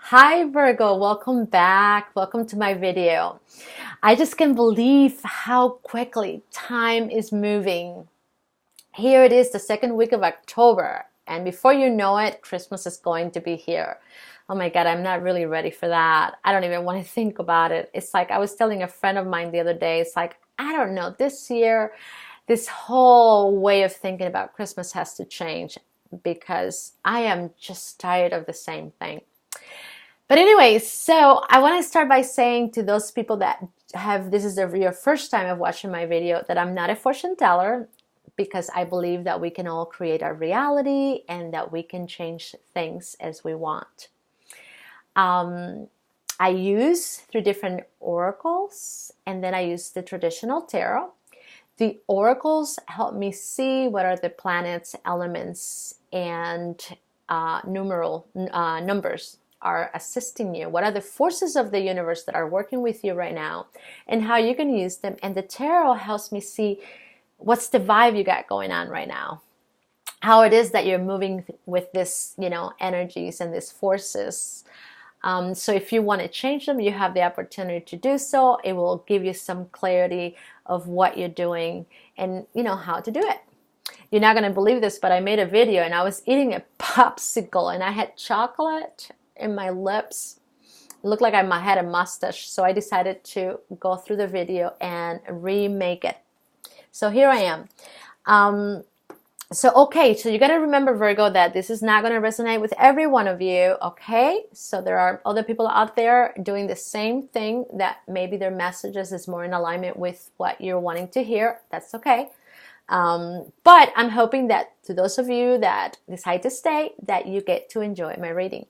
Hi Virgo, welcome back. Welcome to my video. I just can't believe how quickly time is moving. Here it is, the second week of October, and before you know it, Christmas is going to be here. Oh my God, I'm not really ready for that. I don't even want to think about it. It's like I was telling a friend of mine the other day, it's like, I don't know, this year, this whole way of thinking about Christmas has to change because I am just tired of the same thing. But anyways, so I want to start by saying to those people that this is your first time of watching my video, that I'm not a fortune teller, because I believe that we can all create our reality and that we can change things as we want. I use 3 different oracles, and then I use the traditional tarot. The oracles help me see what are the planets, elements, and numbers are assisting you. What are the forces of the universe that are working with you right now, and how you can use them. And the tarot helps me see what's the vibe you got going on right now, how it is that you're moving with this, energies and these forces. So if you want to change them, you have the opportunity to do so. It will give you some clarity of what you're doing and how to do it. You're not going to believe this, but I made a video and I was eating a popsicle and I had chocolate in my lips. It looked like I had a mustache, so I decided to go through the video and remake it. So here I am. So you got to remember, Virgo, that this is not going to resonate with every one of you, okay? So there are other people out there doing the same thing that maybe their messages is more in alignment with what you're wanting to hear. That's okay. But I'm hoping that to those of you that decide to stay, that you get to enjoy my reading.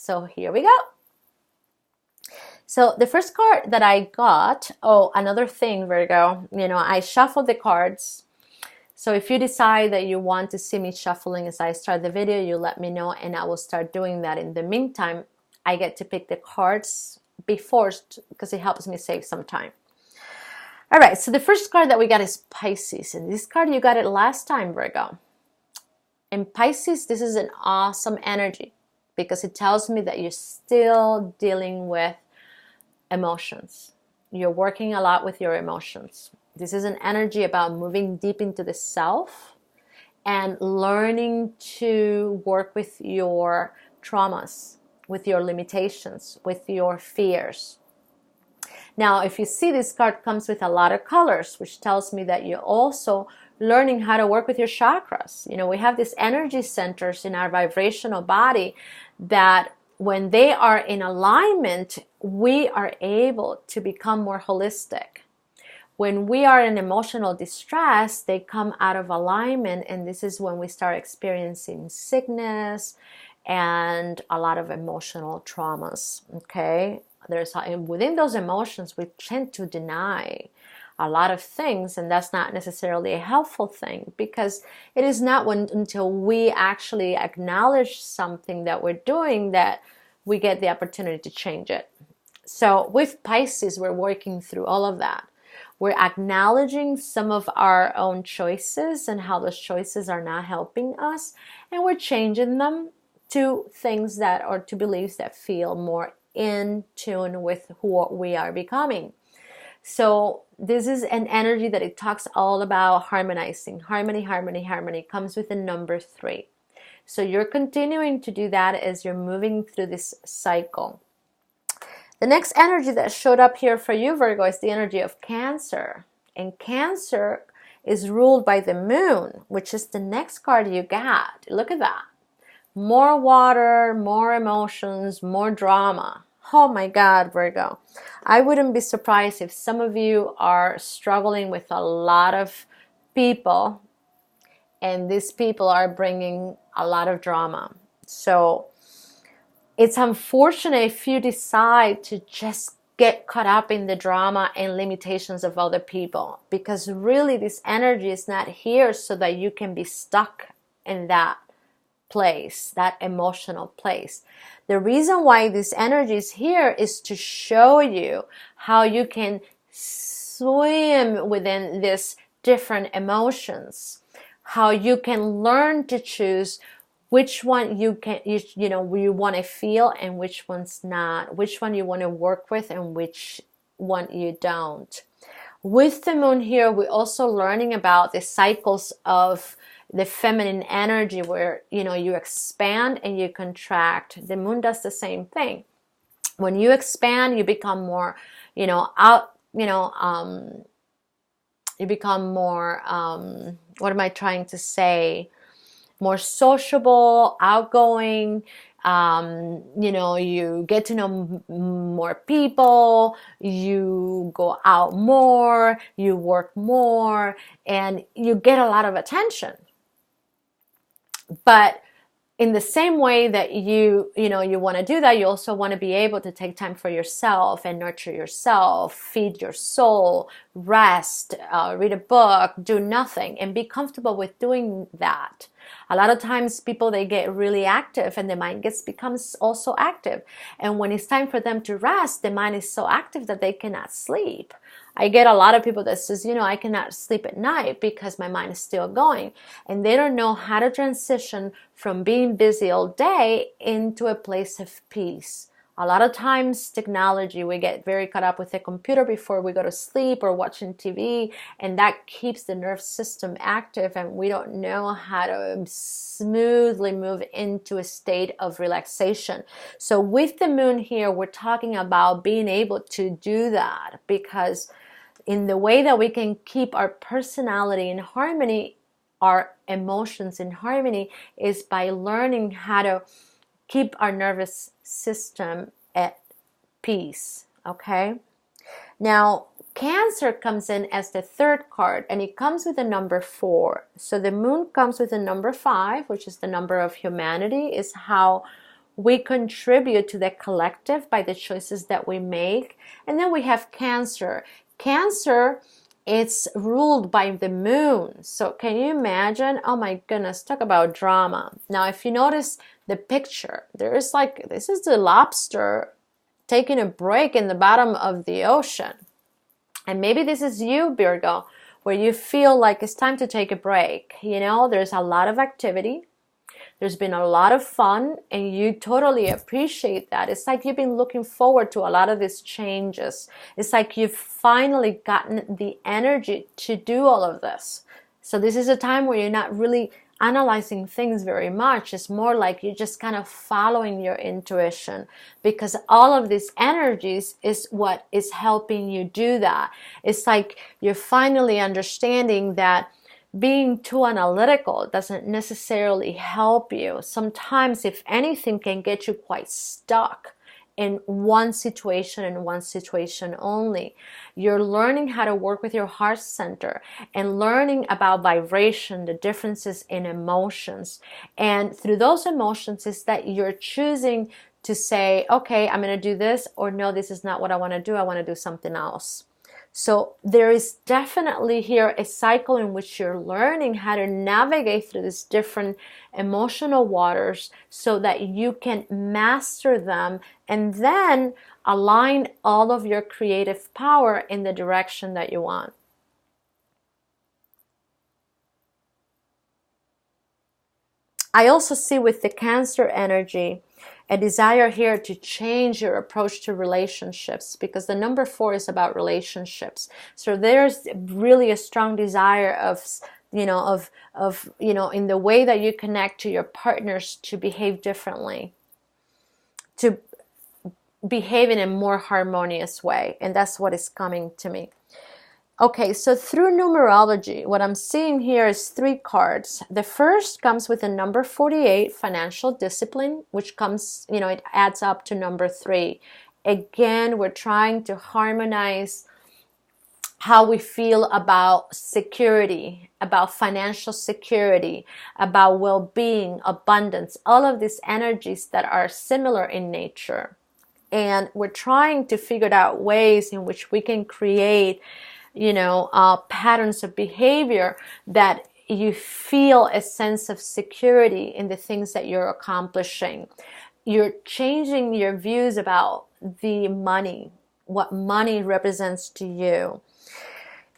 So here we go. So the first card that I got, another thing, Virgo, I shuffled the cards. So if you decide that you want to see me shuffling as I start the video, you let me know and I will start doing that. In the meantime, I get to pick the cards before because it helps me save some time. All right, so the first card that we got is Pisces. And this card, you got it last time, Virgo. And Pisces, this is an awesome energy because it tells me that you're still dealing with emotions. You're working a lot with your emotions. This is an energy about moving deep into the self and learning to work with your traumas, with your limitations, with your fears. Now, if you see, this card comes with a lot of colors, which tells me that you're also learning how to work with your chakras. We have these energy centers in our vibrational body that when they are in alignment, we are able to become more holistic. When we are in emotional distress, they come out of alignment, and this is when we start experiencing sickness and a lot of emotional traumas, okay? Within those emotions, we tend to deny a lot of things, and that's not necessarily a helpful thing, because it is not until we actually acknowledge something that we're doing that we get the opportunity to change it. So with Pisces, we're working through all of that. We're acknowledging some of our own choices and how those choices are not helping us, and we're changing them to things or to beliefs that feel more in tune with who we are becoming. So this is an energy that it talks all about harmonizing. Harmony, harmony, harmony comes with the number 3. So you're continuing to do that as you're moving through this cycle. The next energy that showed up here for you, Virgo, is the energy of Cancer. And Cancer is ruled by the moon, which is the next card you got. Look at that. More water, more emotions, more drama. Oh my God, Virgo. I wouldn't be surprised if some of you are struggling with a lot of people, and these people are bringing a lot of drama. So it's unfortunate if you decide to just get caught up in the drama and limitations of other people, because really this energy is not here so that you can be stuck in that place, that emotional place. The reason why this energy is here is to show you how you can swim within these different emotions, how you can learn to choose which one you want to feel and which one's not, which one you want to work with and which one you don't. With the moon here, we're also learning about the cycles of the feminine energy, where you expand and you contract. The moon does the same thing. When you expand, you become more you become more what am I trying to say, more sociable, outgoing. You get to know more people, you go out more, you work more, and you get a lot of attention. But in the same way that you want to do that, you also want to be able to take time for yourself and nurture yourself, feed your soul, rest, read a book, do nothing, and be comfortable with doing that. A lot of times people, they get really active and the mind becomes also active. And when it's time for them to rest, the mind is so active that they cannot sleep. I get a lot of people that says, I cannot sleep at night because my mind is still going. And they don't know how to transition from being busy all day into a place of peace. A lot of times, technology, we get very caught up with the computer before we go to sleep or watching TV, and that keeps the nerve system active, and we don't know how to smoothly move into a state of relaxation. So with the moon here, we're talking about being able to do that, because in the way that we can keep our personality in harmony, our emotions in harmony, is by learning how to keep our nervous system at peace. Okay? Now, Cancer comes in as the third card, and it comes with the number 4. So the moon comes with the number 5, which is the number of humanity, is how we contribute to the collective by the choices that we make. And then we have Cancer. Cancer, it's ruled by the moon. So can you imagine? Oh my goodness, talk about drama. Now, if you notice the picture, this is the lobster taking a break in the bottom of the ocean. And maybe this is you, Virgo, where you feel like it's time to take a break. There's a lot of activity. There's been a lot of fun, and you totally appreciate that. It's like you've been looking forward to a lot of these changes. It's like you've finally gotten the energy to do all of this. So this is a time where you're not really analyzing things very much. It's more like you're just kind of following your intuition, because all of these energies is what is helping you do that. It's like you're finally understanding that being too analytical doesn't necessarily help you. Sometimes, if anything, can get you quite stuck in one situation and one situation only. You're learning how to work with your heart center and learning about vibration, the differences in emotions. And through those emotions is that you're choosing to say, okay, I'm going to do this, or no, this is not what I want to do. I want to do something else. So there is definitely here a cycle in which you're learning how to navigate through these different emotional waters so that you can master them and then align all of your creative power in the direction that you want. I also see with the Cancer energy a desire here to change your approach to relationships, because the number 4 is about relationships. So there's really a strong desire of in the way that you connect to your partners to behave differently, to behave in a more harmonious way. And that's what is coming to me. Okay, so through numerology, what I'm seeing here is 3 cards. The first comes with the number 48, financial discipline, which comes, it adds up to number 3. Again, we're trying to harmonize how we feel about security, about financial security, about well-being, abundance, all of these energies that are similar in nature. And we're trying to figure out ways in which we can create patterns of behavior that you feel a sense of security in the things that you're accomplishing. You're changing your views about the money, what money represents to you.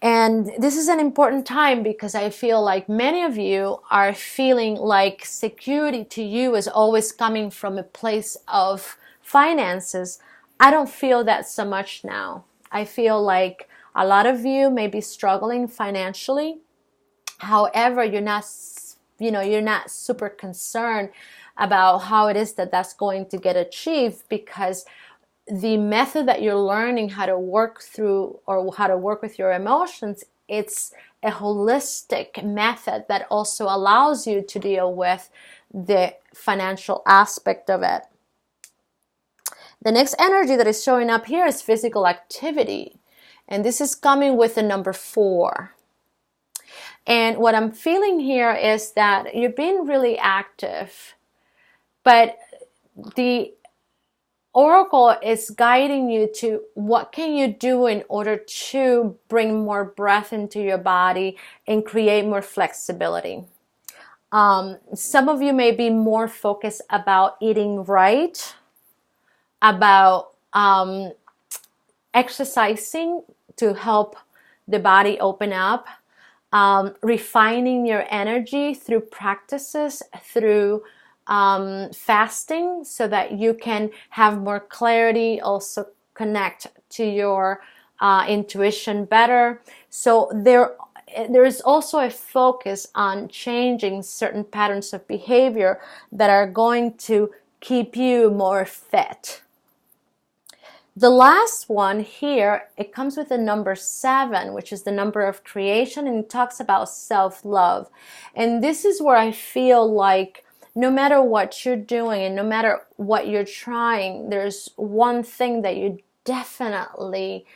And this is an important time because I feel like many of you are feeling like security to you is always coming from a place of finances. I don't feel that so much now. I feel like a lot of you may be struggling financially. However, you're not super concerned about how it is that that's going to get achieved, because the method that you're learning how to work through, or how to work with your emotions, it's a holistic method that also allows you to deal with the financial aspect of it. The next energy that is showing up here is physical activity. And this is coming with the number 4. And what I'm feeling here is that you're being really active, but the Oracle is guiding you to what can you do in order to bring more breath into your body and create more flexibility. Some of you may be more focused about eating right, about exercising to help the body open up, refining your energy through practices, through fasting, so that you can have more clarity, also connect to your intuition better. So there is also a focus on changing certain patterns of behavior that are going to keep you more fit. The last one here, it comes with the number 7, which is the number of creation, and it talks about self-love. And this is where I feel like no matter what you're doing and no matter what you're trying, there's one thing that you definitely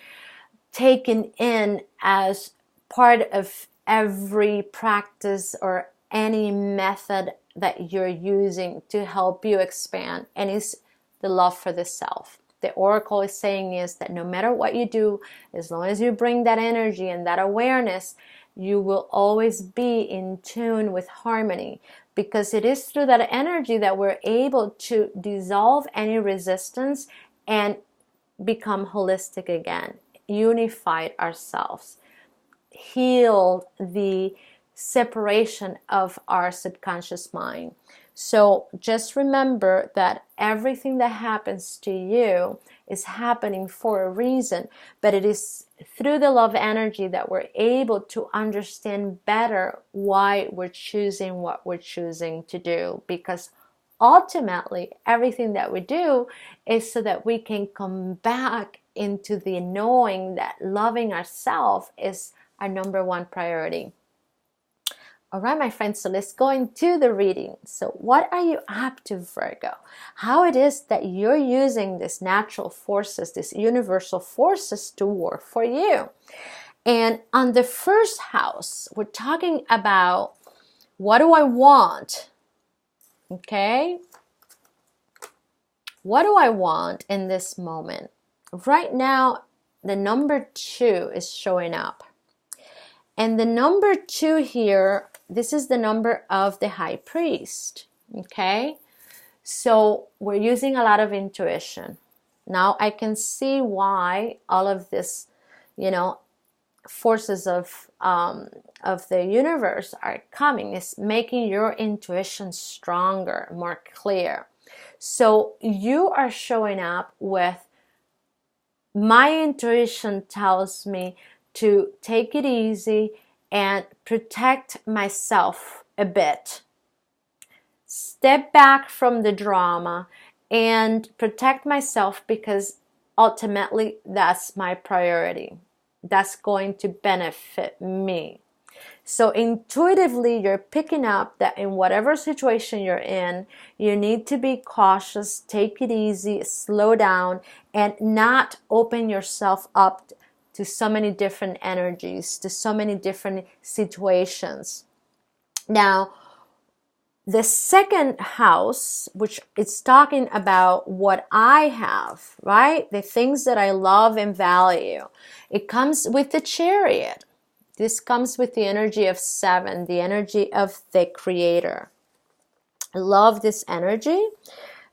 taken in as part of every practice or any method that you're using to help you expand, and it's the love for the self. The Oracle is saying is that no matter what you do, as long as you bring that energy and that awareness, you will always be in tune with harmony, because it is through that energy that we're able to dissolve any resistance and become holistic again, unified ourselves, healed the separation of our subconscious mind. So just remember that everything that happens to you is happening for a reason, but it is through the love energy that we're able to understand better why we're choosing what we're choosing to do, because ultimately everything that we do is so that we can come back into the knowing that loving ourselves is our number 1 priority. All right, my friends, so let's go into the reading. So what are you up to, Virgo? How it is that you're using these natural forces, these universal forces to work for you. And on the first house, we're talking about what do I want? Okay? What do I want in this moment? Right now, the number 2 is showing up. And the number 2 here, this is the number of the High Priest, okay? So we're using a lot of intuition. Now I can see why all of this, forces of the universe are coming. It's making your intuition stronger, more clear. So you are showing up with, my intuition tells me to take it easy and protect myself a bit. Step back from the drama and protect myself, because ultimately that's my priority. That's going to benefit me. So intuitively, you're picking up that in whatever situation you're in, you need to be cautious, take it easy, slow down, and not open yourself up to so many different energies, to so many different situations. Now, the second house, which it's talking about what I have, right? The things that I love and value. It comes with the Chariot. This comes with the energy of 7, the energy of the Creator. I love this energy,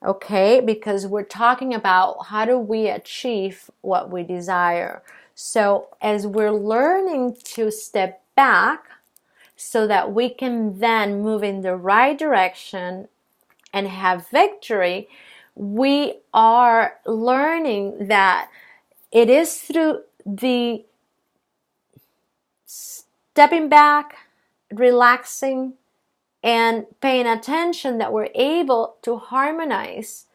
okay? Because we're talking about how do we achieve what we desire. So as we're learning to step back so that we can then move in the right direction and have victory, we are learning that it is through the stepping back, relaxing, and paying attention that we're able to harmonize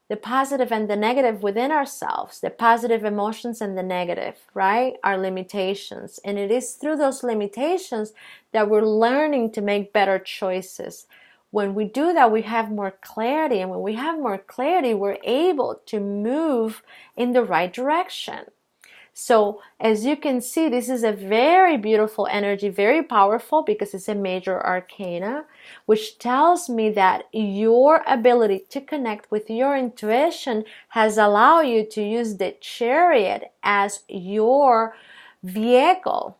the positive and the negative within ourselves, the positive emotions and the negative, right? Our limitations. And it is through those limitations that we're learning to make better choices. When we do that, we have more clarity. And when we have more clarity, we're able to move in the right direction. So as you can see, this is a very beautiful energy, very powerful because it's a major arcana, which tells me that your ability to connect with your intuition has allowed you to use the Chariot as your vehicle,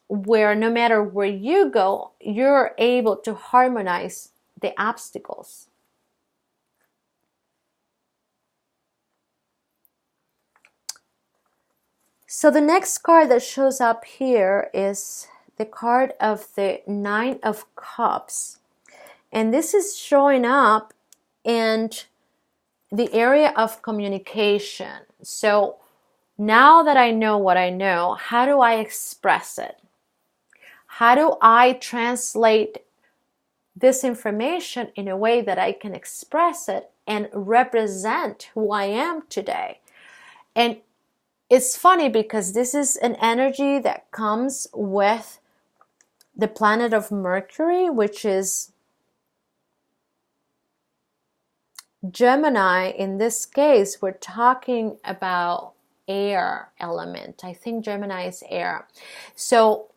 where no matter where you go, you're able to harmonize the obstacles. So the next card that shows up here is the card of the Nine of Cups. And this is showing up in the area of communication. So now that I know what I know, how do I express it? How do I translate this information in a way that I can express it and represent who I am today? And it's funny because this is an energy that comes with the planet of Mercury, which is Gemini. In this case, we're talking about air element. I think Gemini is air. So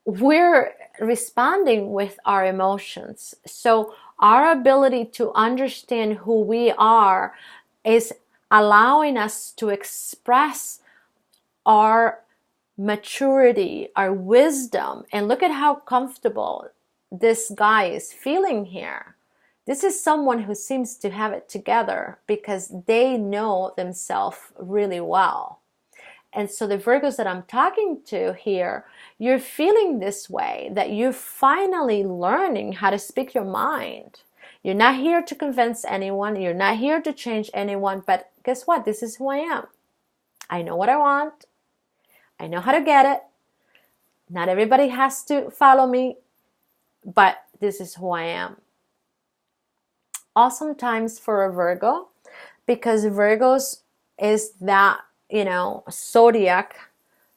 we're responding with our emotions. So our ability to understand who we are is allowing us to express our maturity, our wisdom. And look at how comfortable this guy is feeling here. This is someone who seems to have it together because they know themselves really well. And so the Virgos that I'm talking to here, you're feeling this way, that you're finally learning how to speak your mind. You're not here to convince anyone. You're not here to change anyone. But guess what? This is who I am. I know what I want. I know how to get it. Not everybody has to follow me, but this is who I am. Awesome times for a Virgo, because Virgos is that, zodiac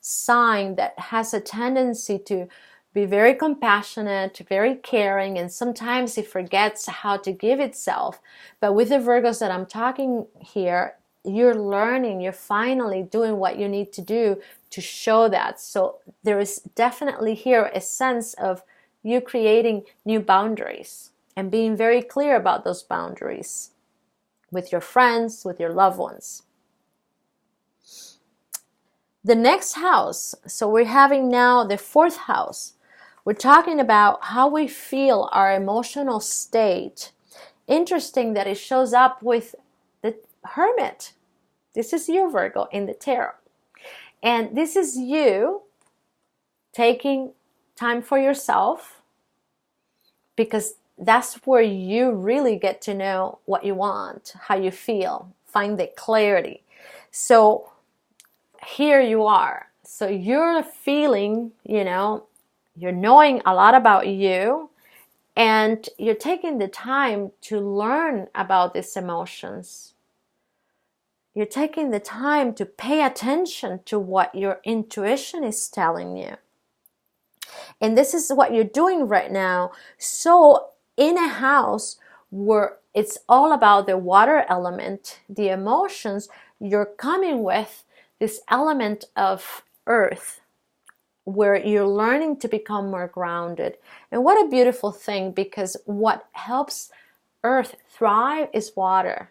sign that has a tendency to be very compassionate, very caring, and sometimes it forgets how to give itself. But with the Virgos that I'm talking here, you're learning, you're finally doing what you need to do to show that. So there is definitely here a sense of you creating new boundaries and being very clear about those boundaries with your friends, with your loved ones. The next house, so we're having now the 4th house. We're talking about how we feel, our emotional state. Interesting that it shows up with the Hermit. This is you, Virgo, in the tarot. And this is you taking time for yourself, because that's where you really get to know what you want, how you feel, find the clarity. So here you are. So you're feeling, you're knowing a lot about you, and you're taking the time to learn about these emotions. You're taking the time to pay attention to what your intuition is telling you. And this is what you're doing right now. So in a house where it's all about the water element, the emotions, you're coming with this element of earth, where you're learning to become more grounded. And what a beautiful thing, because what helps earth thrive is water.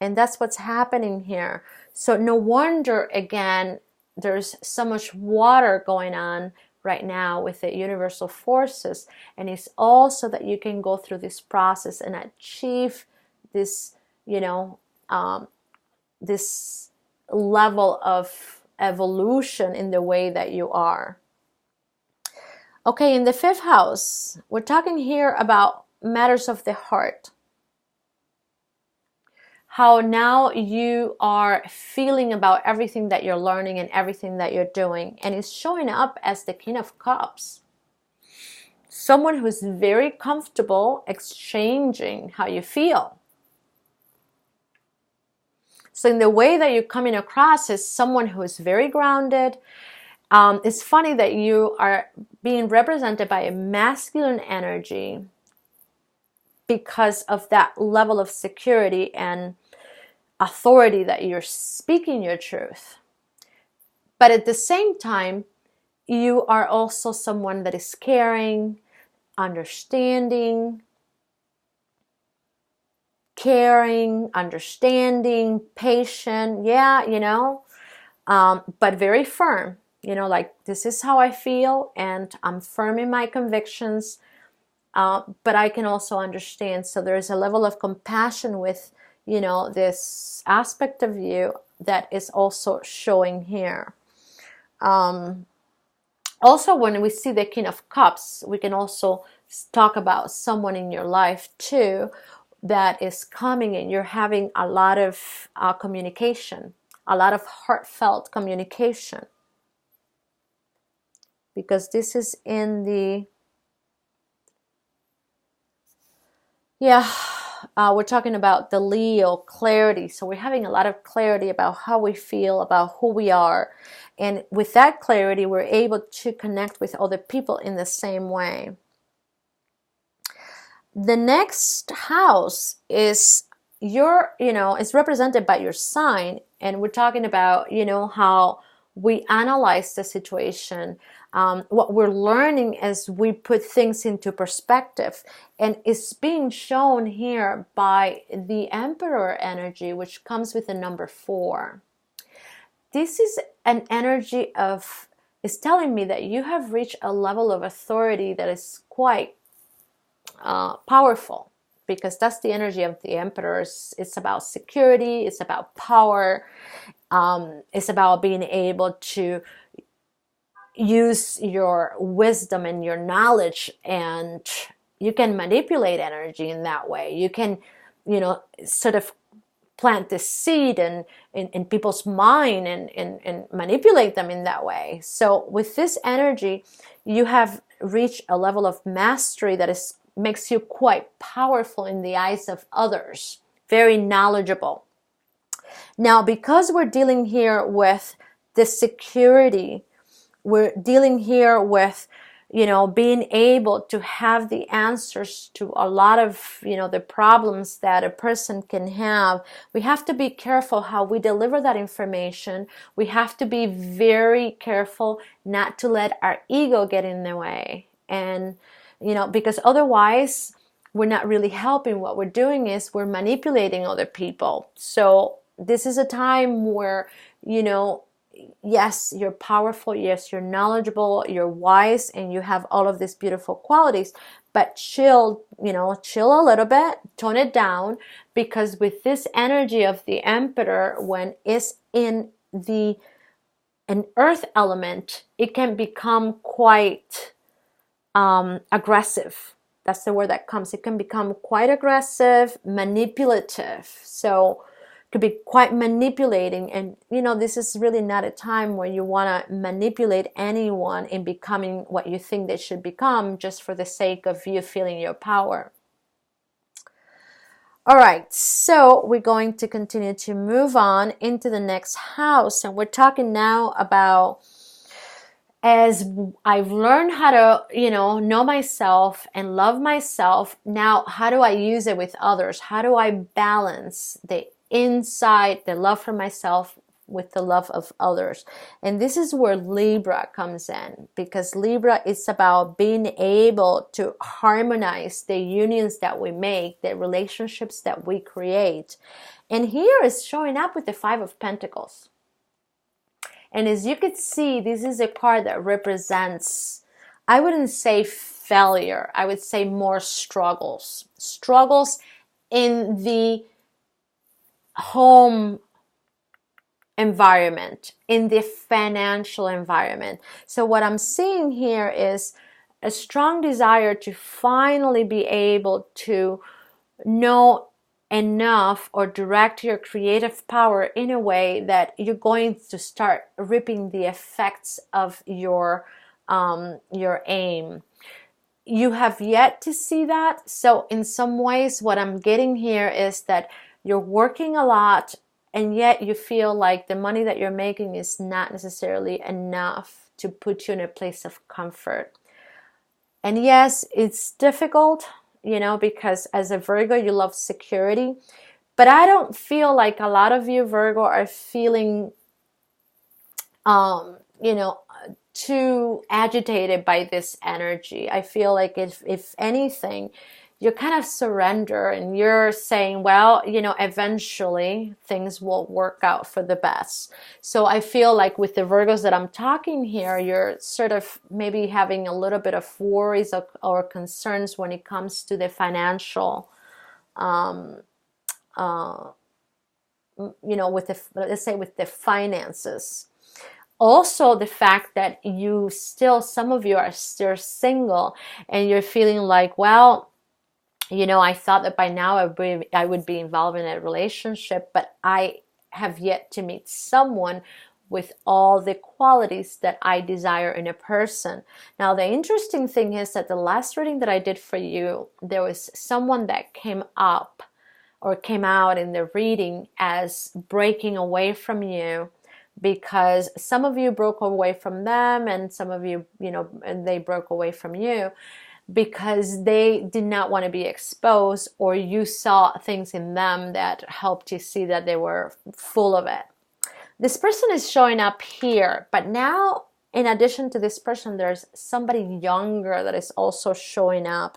And that's what's happening here. So no wonder, again, there's so much water going on right now with the universal forces. And it's also that you can go through this process and achieve this, this level of evolution in the way that you are. Okay, in the 5th house, we're talking here about matters of the heart. How now you are feeling about everything that you're learning and everything that you're doing. And it's showing up as the King of Cups. Someone who's very comfortable exchanging how you feel. So in the way that you're coming across is someone who is very grounded. It's funny that you are being represented by a masculine energy because of that level of security and authority that you're speaking your truth. But at the same time, you are also someone that is caring, understanding, patient, but very firm. Like, this is how I feel, and I'm firm in my convictions, but I can also understand. So there's a level of compassion with, this aspect of you that is also showing here. Also, when we see the King of Cups, we can also talk about someone in your life too that is coming in. You're having a lot of communication, a lot of heartfelt communication. Because this is in the, we're talking about the Leo clarity. So we're having a lot of clarity about how we feel, about who we are. And with that clarity, we're able to connect with other people in the same way. The next house is is represented by your sign. And we're talking about, how we analyze the situation. What we're learning as we put things into perspective, and it's being shown here by the Emperor energy, which comes with the number 4. This is an energy is telling me that you have reached a level of authority that is quite powerful, because that's the energy of the Emperor. It's about security, it's about power, it's about being able to use your wisdom and your knowledge, and you can manipulate energy in that way. You can, sort of plant this seed in people's mind and manipulate them in that way. So with this energy, you have reached a level of mastery that makes you quite powerful in the eyes of others, very knowledgeable. Now, because we're dealing here with the security, we're dealing here with, being able to have the answers to a lot of, the problems that a person can have. We have to be careful how we deliver that information. We have to be very careful not to let our ego get in the way. And, because otherwise we're not really helping. What we're doing is we're manipulating other people. So this is a time where, yes, you're powerful, yes, you're knowledgeable, you're wise, and you have all of these beautiful qualities, but chill a little bit, tone it down, because with this energy of the Emperor, when it's in an earth element, it can become quite aggressive. That's the word that comes. It can become quite aggressive, manipulative. So could be quite manipulating, and this is really not a time where you want to manipulate anyone in becoming what you think they should become just for the sake of you feeling your power. All right, so we're going to continue to move on into the next house, and we're talking now about, as I've learned how to, know myself and love myself, now how do I use it with others? How do I balance the inside, the love for myself, with the love of others? And this is where Libra comes in, because Libra is about being able to harmonize the unions that we make, the relationships that we create. And here is showing up with the 5 of Pentacles. And as you can see, this is a card that represents, I wouldn't say failure, I would say more struggles in the home environment, in the financial environment. So what I'm seeing here is a strong desire to finally be able to know enough or direct your creative power in a way that you're going to start reaping the effects of your aim. You have yet to see that. So in some ways, what I'm getting here is that you're working a lot, and yet you feel like the money that you're making is not necessarily enough to put you in a place of comfort. And yes, it's difficult, you know, because as a Virgo, you love security. But I don't feel like a lot of you, Virgo, are feeling, you know, too agitated by this energy. I feel like if anything, you kind of surrender and you're saying, well, you know, eventually things will work out for the best. So I feel like with the Virgos that I'm talking here, you're sort of maybe having a little bit of worries or concerns when it comes to the financial, you know, with the, let's say with the finances. Also, the fact that you still, some of you are still single and you're feeling like, well, you know, I thought that by now I would be involved in a relationship, but I have yet to meet someone with all the qualities that I desire in a person. Now, the interesting thing is that the last reading that I did for you, there was someone that came up or came out in the reading as breaking away from you, because some of you broke away from them and some of you, you know, and they broke away from you because they did not want to be exposed, or you saw things in them that helped you see that they were full of it. This person is showing up here, but now in addition to this person, there's somebody younger that is also showing up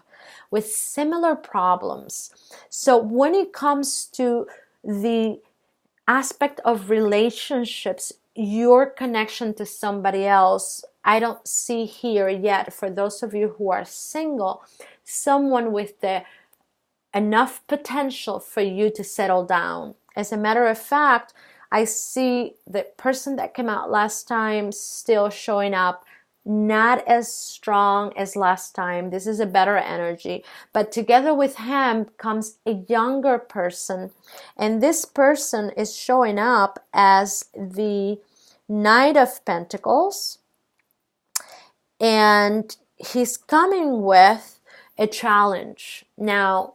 with similar problems. So when it comes to the aspect of relationships, your connection to somebody else, I don't see here yet, for those of you who are single, someone with the enough potential for you to settle down. As a matter of fact, I see the person that came out last time still showing up, not as strong as last time. This is a better energy, but together with him comes a younger person, and this person is showing up as the Knight of Pentacles, and he's coming with a challenge. Now,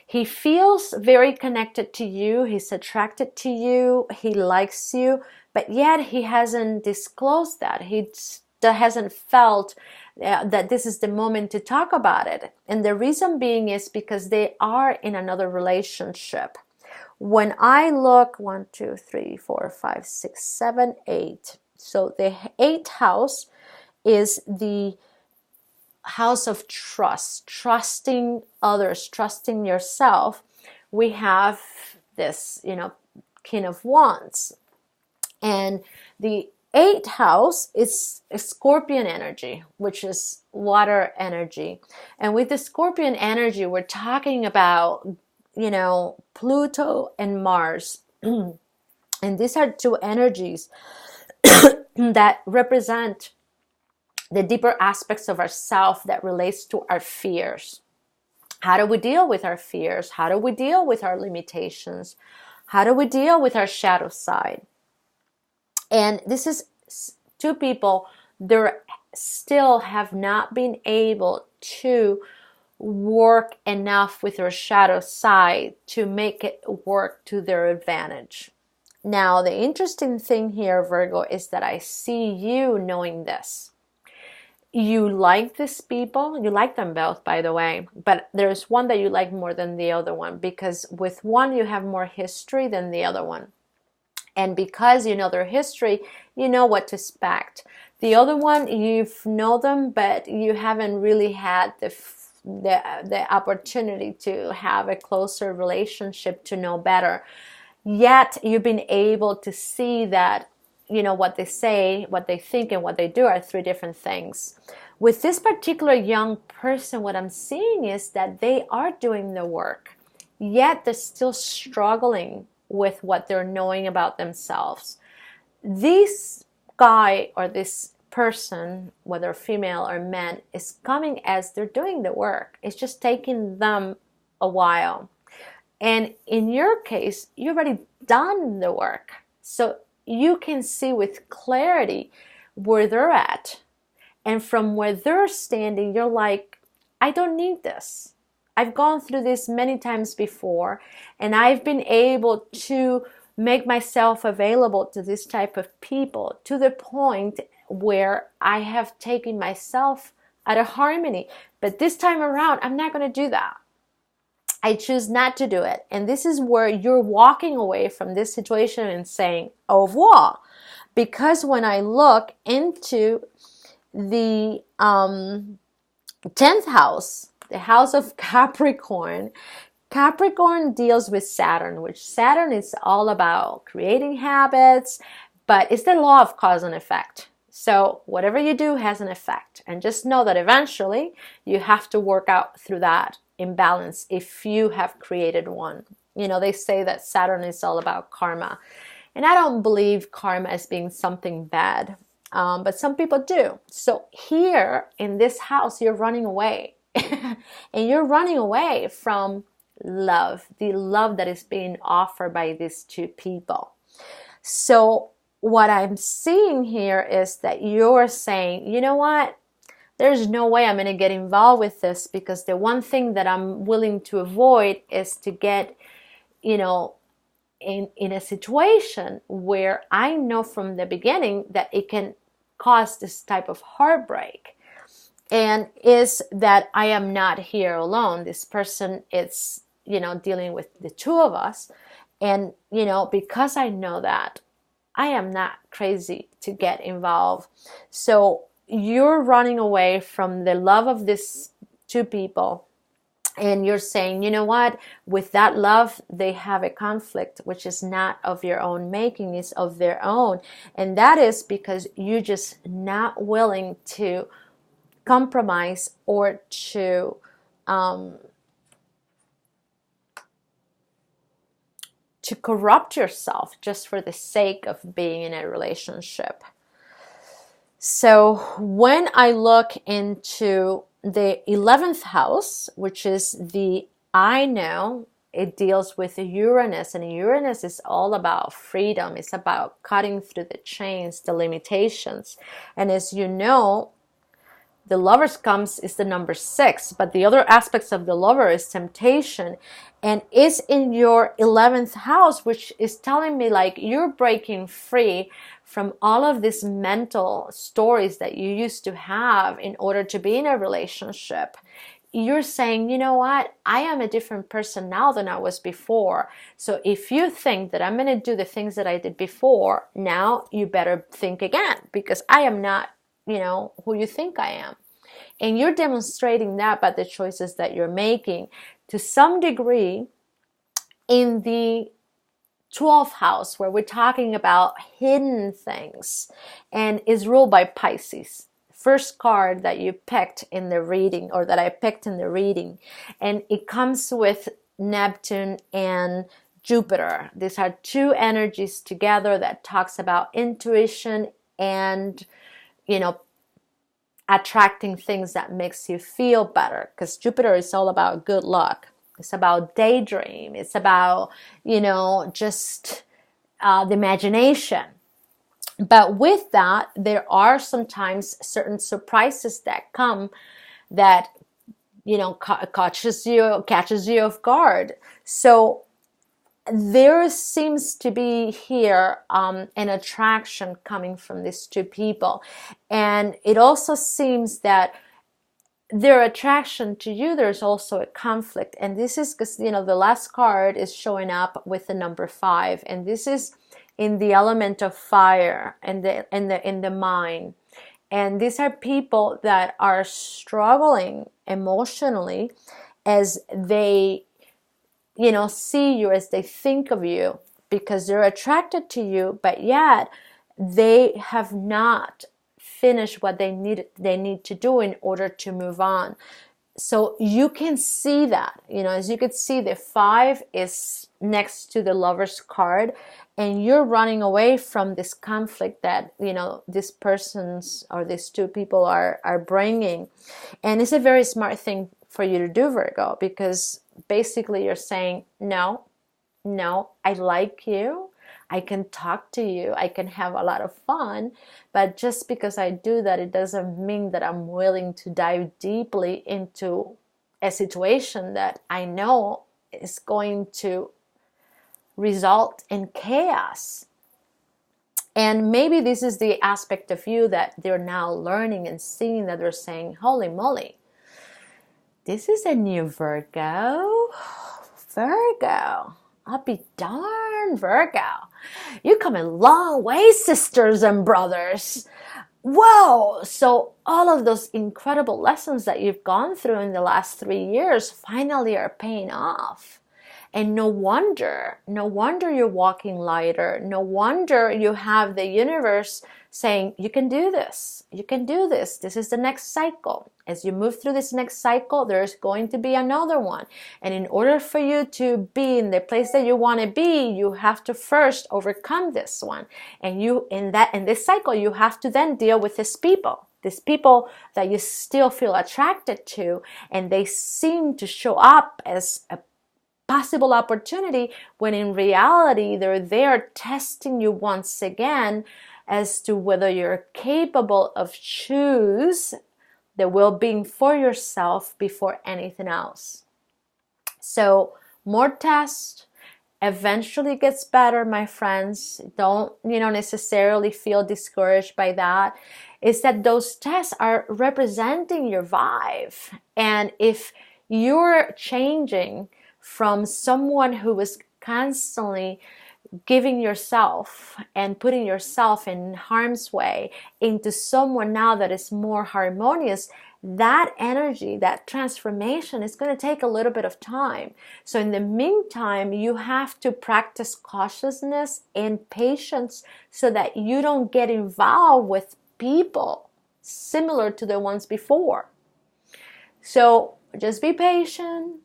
he feels very connected to you, he's attracted to you, he likes you, but yet he hasn't disclosed that. He hasn't felt that this is the moment to talk about it. And the reason being is because they are in another relationship. When I look, 1, 2, 3, 4, 5, 6, 7, 8. So the 8th house is the house of trust, trusting others, trusting yourself. We have this, you know, King of Wands. And the 8th house is a Scorpion energy, which is water energy. And with the Scorpion energy, we're talking about, you know, Pluto and Mars. And these are two energies that represent the deeper aspects of ourself that relates to our fears. How do we deal with our fears? How do we deal with our limitations? How do we deal with our shadow side? And this is two people that still have not been able to work enough with their shadow side to make it work to their advantage. Now, the interesting thing here, Virgo, is that I see you knowing this. You like these people. You like them both, by the way, but there's one that you like more than the other one, because with one you have more history than the other one. And because you know their history, you know what to expect. The other one, you know them, but you haven't really had the opportunity to have a closer relationship to know better. Yet you've been able to see that, you know, what they say, what they think, and what they do are three different things. With this particular young person, what I'm seeing is that they are doing the work, yet they're still struggling with what they're knowing about themselves. this guy or this person, whether female or man, is coming as they're doing the work. It's just taking them a while. And in your case, you've already done the work. So you can see with clarity where they're at. And from where they're standing, you're like, I don't need this. I've gone through this many times before, and I've been able to make myself available to this type of people to the point where I have taken myself out of harmony. But this time around, I'm not going to do that. I choose not to do it. And this is where you're walking away from this situation and saying, au revoir. Because when I look into the 10th house, the house of Capricorn, Capricorn deals with Saturn, which Saturn is all about creating habits, but it's the law of cause and effect. So whatever you do has an effect. And just know that eventually you have to work out through that imbalance if you have created one. You know, they say that Saturn is all about karma. And I don't believe karma as being something bad, but some people do. So here in this house, you're running away. And you're running away from love, the love that is being offered by these two people. So what I'm seeing here is that you're saying, you know what? There's no way I'm going to get involved with this, because the one thing that I'm willing to avoid is to get, you know, in a situation where I know from the beginning that it can cause this type of heartbreak. And is that I am not here alone. This person is, you know, dealing with the two of us. And, you know, because I know that, I am not crazy to get involved. So you're running away from the love of these two people. And you're saying, you know what, with that love, they have a conflict, which is not of your own making, it's of their own. And that is because you're just not willing to compromise or to corrupt yourself just for the sake of being in a relationship. So when I look into the 11th house, which is the I know, it deals with Uranus, and Uranus is all about freedom. It's about cutting through the chains, the limitations. And as you know, the Lovers comes is the number 6, but the other aspects of the Lover is temptation, and is in your 11th house, which is telling me like you're breaking free from all of these mental stories that you used to have in order to be in a relationship. You're saying, you know what, I am a different person now than I was before. So if you think that I'm going to do the things that I did before, now you better think again, because I am not, you know, who you think I am. And you're demonstrating that by the choices that you're making. To some degree, in the 12th house, where we're talking about hidden things, and is ruled by Pisces. First card that you picked in the reading, or that I picked in the reading. And it comes with Neptune and Jupiter. These are two energies together that talks about intuition and, you know, attracting things that makes you feel better, because Jupiter is all about good luck. It's about daydream. It's about, you know, just the imagination. But with that, there are sometimes certain surprises that come that, you know, catches you off guard. So there seems to be here an attraction coming from these two people. And it also seems that their attraction to you, there's also a conflict. And this is because, you know, the last card is showing up with the number 5. And this is in the element of fire and in the mind. And these are people that are struggling emotionally as they, you know, see you, as they think of you, because they're attracted to you, but yet they have not finished what they need to do in order to move on. So you can see that, as you can see, the 5 is next to the Lover's card, and you're running away from this conflict that, these persons or these two people are bringing. And it's a very smart thing for you to do, Virgo, because basically you're saying, no, I like you. I can talk to you. I can have a lot of fun. But just because I do that, it doesn't mean that I'm willing to dive deeply into a situation that I know is going to result in chaos. And maybe this is the aspect of you that they're now learning and seeing, that they're saying, holy moly, this is a new Virgo. I'll be darned, Virgo. You come a long way, sisters and brothers. Whoa! So all of those incredible lessons that you've gone through in the last 3 years finally are paying off. And no wonder you're walking lighter. No wonder you have the universe saying, you can do this. You can do this. This is the next cycle. As you move through this next cycle, there's going to be another one. And in order for you to be in the place that you want to be, you have to first overcome this one. And in this cycle, you have to then deal with these people that you still feel attracted to, and they seem to show up as a possible opportunity, when in reality they're there testing you once again as to whether you're capable of choose the well-being for yourself before anything else. So more tests, eventually gets better, my friends. Don't necessarily feel discouraged by that. It's that those tests are representing your vibe. And if you're changing from someone who was constantly giving yourself and putting yourself in harm's way into someone now that is more harmonious, that energy, that transformation is going to take a little bit of time. So in the meantime, you have to practice cautiousness and patience so that you don't get involved with people similar to the ones before. So just be patient.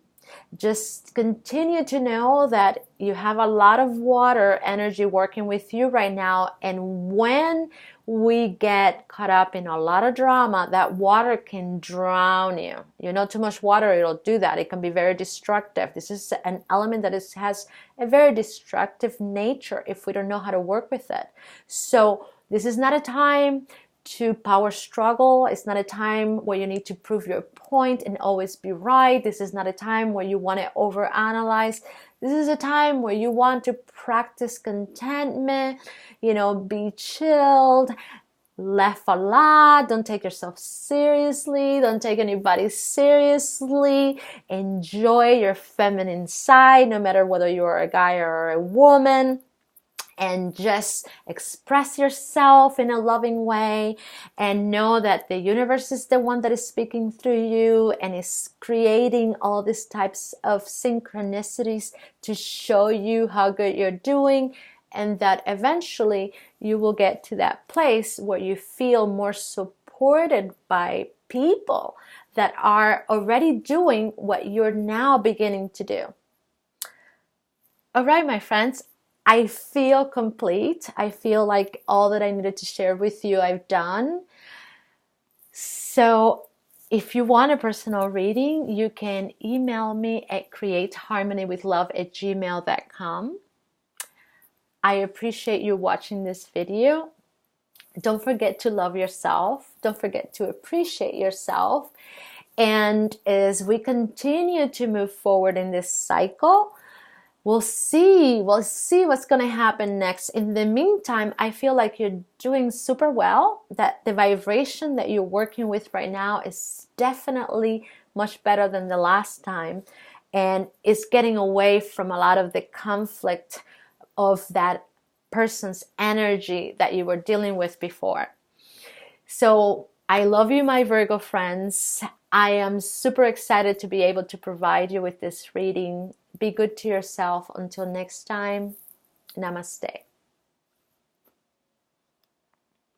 Just continue to know that you have a lot of water energy working with you right now. And when we get caught up in a lot of drama, that water can drown you. Too much water, it'll do that. It can be very destructive. This is an element that has a very destructive nature if we don't know how to work with it. So this is not a time to power struggle. It's not a time where you need to prove your point and always be right. This is not a time where you want to overanalyze. This is a time where you want to practice contentment, be chilled, laugh a lot, don't take yourself seriously, don't take anybody seriously, enjoy your feminine side, no matter whether you're a guy or a woman. And just express yourself in a loving way, and know that the universe is the one that is speaking through you and is creating all these types of synchronicities to show you how good you're doing, and that eventually you will get to that place where you feel more supported by people that are already doing what you're now beginning to do. All right, my friends. I feel complete. I feel like all that I needed to share with you, I've done. So if you want a personal reading, you can email me at createharmonywithlove@gmail.com. I appreciate you watching this video. Don't forget to love yourself. Don't forget to appreciate yourself. And as we continue to move forward in this cycle, we'll see what's going to happen next. In the meantime, I feel like you're doing super well, that the vibration that you're working with right now is definitely much better than the last time, and it's getting away from a lot of the conflict of that person's energy that you were dealing with before. So I love you, my Virgo friends. I am super excited to be able to provide you with this reading. Be good to yourself. Until next time, namaste.